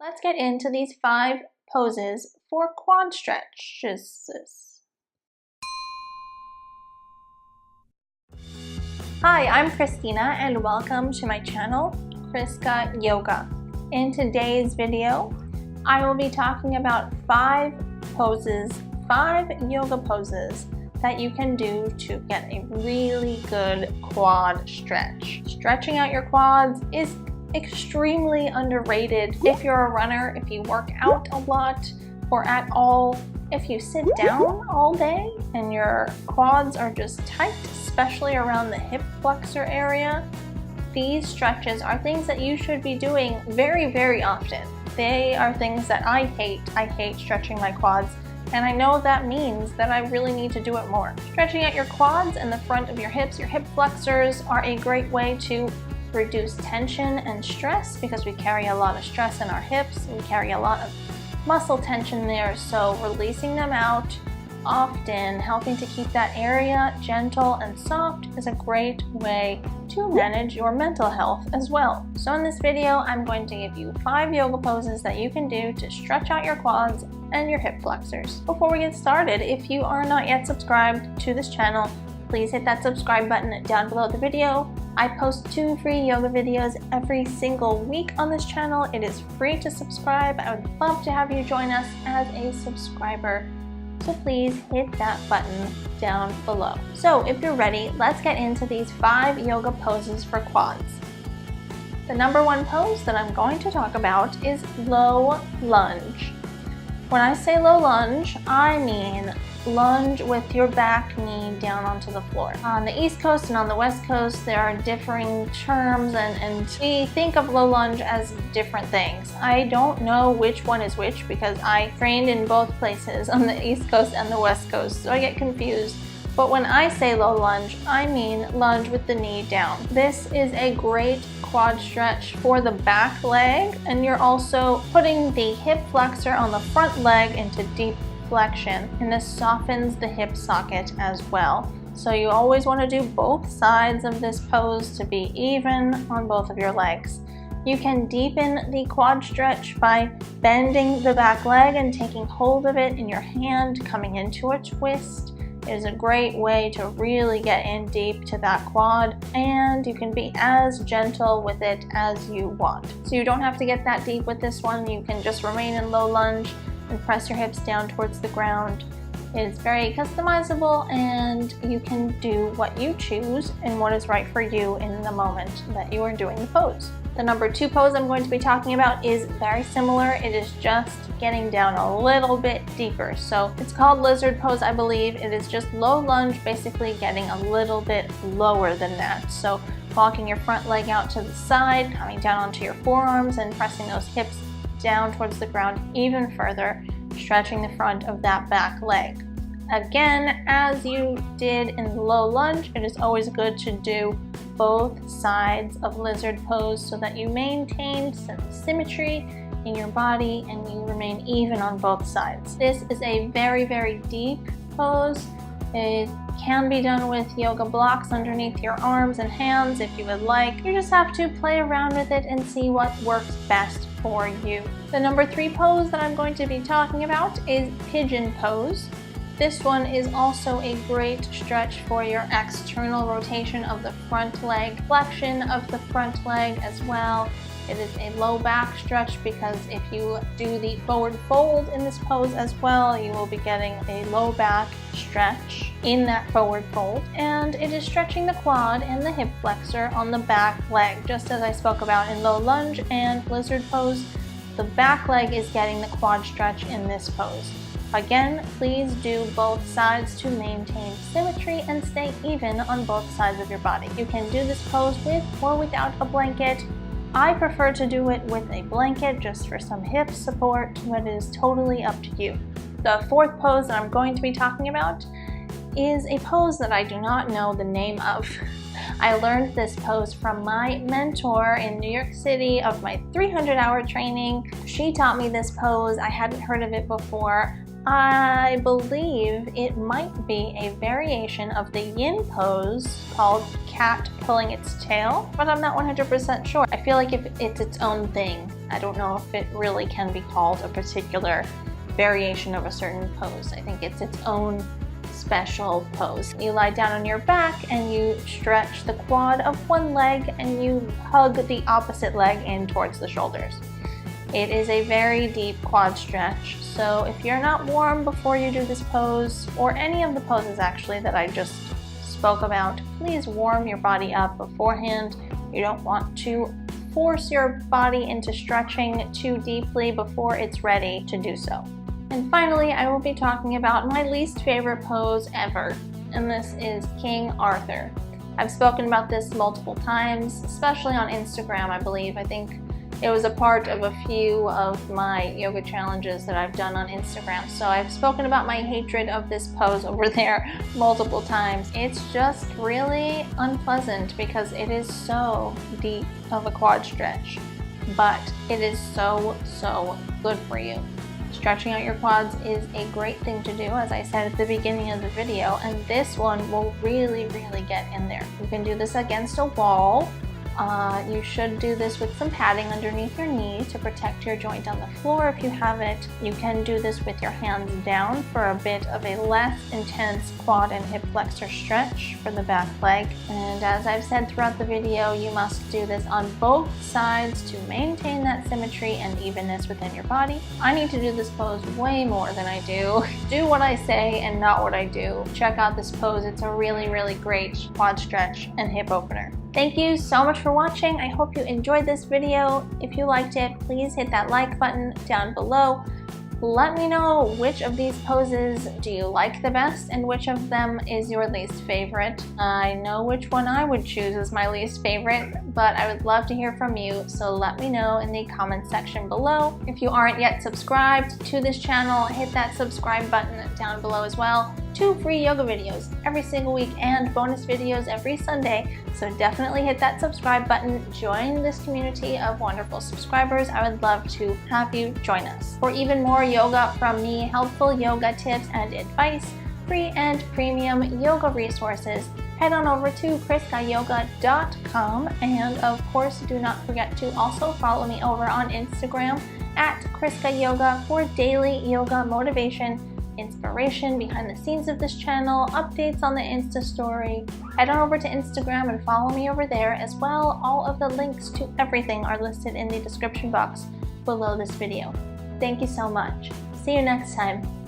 Let's get into these 5 poses for quad stretches. Hi, I'm Christina and welcome to my channel, ChriskaYoga. In today's video, I will be talking about 5 yoga poses that you can do to get a really good quad stretch. Stretching out your quads is extremely underrated. If you're a runner, if you work out a lot or at all, if you sit down all day and your quads are just tight, especially around the hip flexor area, these stretches are things that you should be doing very, very often. They are things that I hate. I hate stretching my quads, and I know that means that I really need to do it more. Stretching out your quads and the front of your hips, your hip flexors, are a great way to reduce tension and stress because we carry a lot of stress in our hips. We carry a lot of muscle tension there, so releasing them out often, helping to keep that area gentle and soft, is a great way to manage your mental health as well. So in this video, I'm going to give you 5 yoga poses that you can do to stretch out your quads and your hip flexors. Before we get started, if you are not yet subscribed to this channel, please hit that subscribe button down below the video. I post 2 free yoga videos every single week on this channel. It is free to subscribe. I would love to have you join us as a subscriber. So please hit that button down below. So if you're ready, let's get into these 5 yoga poses for quads. The number 1 pose that I'm going to talk about is low lunge. When I say low lunge, I mean lunge with your back knee down onto the floor. On the East Coast and on the West Coast, there are differing terms and we think of low lunge as different things. I don't know which one is which because I trained in both places, on the East Coast and the West Coast, so I get confused. But when I say low lunge, I mean lunge with the knee down. This is a great quad stretch for the back leg, and you're also putting the hip flexor on the front leg into deep flexion, and this softens the hip socket as well. So you always want to do both sides of this pose to be even on both of your legs. You can deepen the quad stretch by bending the back leg and taking hold of it in your hand, coming into a twist. It is a great way to really get in deep to that quad, and you can be as gentle with it as you want. So you don't have to get that deep with this one. You can just remain in low lunge and press your hips down towards the ground. It's very customizable, and you can do what you choose and what is right for you in the moment that you are doing the pose. The number 2 pose I'm going to be talking about is very similar. It is just getting down a little bit deeper. So it's called lizard pose, I believe. It is just low lunge, basically getting a little bit lower than that. So walking your front leg out to the side, coming down onto your forearms and pressing those hips down towards the ground even further, stretching the front of that back leg. Again, as you did in low lunge, it is always good to do both sides of lizard pose so that you maintain some symmetry in your body and you remain even on both sides. This is a very, very deep pose. It can be done with yoga blocks underneath your arms and hands if you would like. You just have to play around with it and see what works best for you. The number 3 pose that I'm going to be talking about is pigeon pose. This one is also a great stretch for your external rotation of the front leg, flexion of the front leg as well. It is a low back stretch because if you do the forward fold in this pose as well, you will be getting a low back stretch in that forward fold. And it is stretching the quad and the hip flexor on the back leg, just as I spoke about in low lunge and lizard pose. The back leg is getting the quad stretch in this pose. Again, please do both sides to maintain symmetry and stay even on both sides of your body. You can do this pose with or without a blanket. I prefer to do it with a blanket just for some hip support, but it is totally up to you. The 4th pose that I'm going to be talking about is a pose that I do not know the name of. I learned this pose from my mentor in New York City of my 300-hour training. She taught me this pose. I hadn't heard of it before. I believe it might be a variation of the yin pose called cat pulling its tail, but I'm not 100% sure. I feel like if it's its own thing. I don't know if it really can be called a particular variation of a certain pose. I think it's its own special pose. You lie down on your back and you stretch the quad of one leg and you hug the opposite leg in towards the shoulders. It is a very deep quad stretch, so if you're not warm before you do this pose, or any of the poses actually that I just spoke about, please warm your body up beforehand. You don't want to force your body into stretching too deeply before it's ready to do so. And finally, I will be talking about my least favorite pose ever, and this is King Arthur. I've spoken about this multiple times, especially on Instagram, I believe. I think it was a part of a few of my yoga challenges that I've done on Instagram. So I've spoken about my hatred of this pose over there multiple times. It's just really unpleasant because it is so deep of a quad stretch, but it is so good for you. Stretching out your quads is a great thing to do, as I said at the beginning of the video, and this one will really get in there. You can do this against a wall. You should do this with some padding underneath your knee to protect your joint on the floor if you have it. You can do this with your hands down for a bit of a less intense quad and hip flexor stretch for the back leg. And as I've said throughout the video, you must do this on both sides to maintain that symmetry and evenness within your body. I need to do this pose way more than I do. Do what I say and not what I do. Check out this pose. It's a really great quad stretch and hip opener. Thank you so much for watching. I hope you enjoyed this video. If you liked it, please hit that like button down below. Let me know which of these poses do you like the best and which of them is your least favorite. I know which one I would choose as my least favorite, but I would love to hear from you, so let me know in the comment section below. If you aren't yet subscribed to this channel, hit that subscribe button down below as well. 2 free yoga videos every single week and bonus videos every Sunday, so definitely hit that subscribe button. Join this community of wonderful subscribers. I would love to have you join us. For even more yoga from me, helpful yoga tips and advice, free and premium yoga resources, head on over to ChriskaYoga.com, and of course do not forget to also follow me over on Instagram at ChriskaYoga for daily yoga motivation, inspiration behind the scenes of this channel, updates on the Insta story. Head on over to Instagram and follow me over there as well. All of the links to everything are listed in the description box below this video. Thank you so much. See you next time.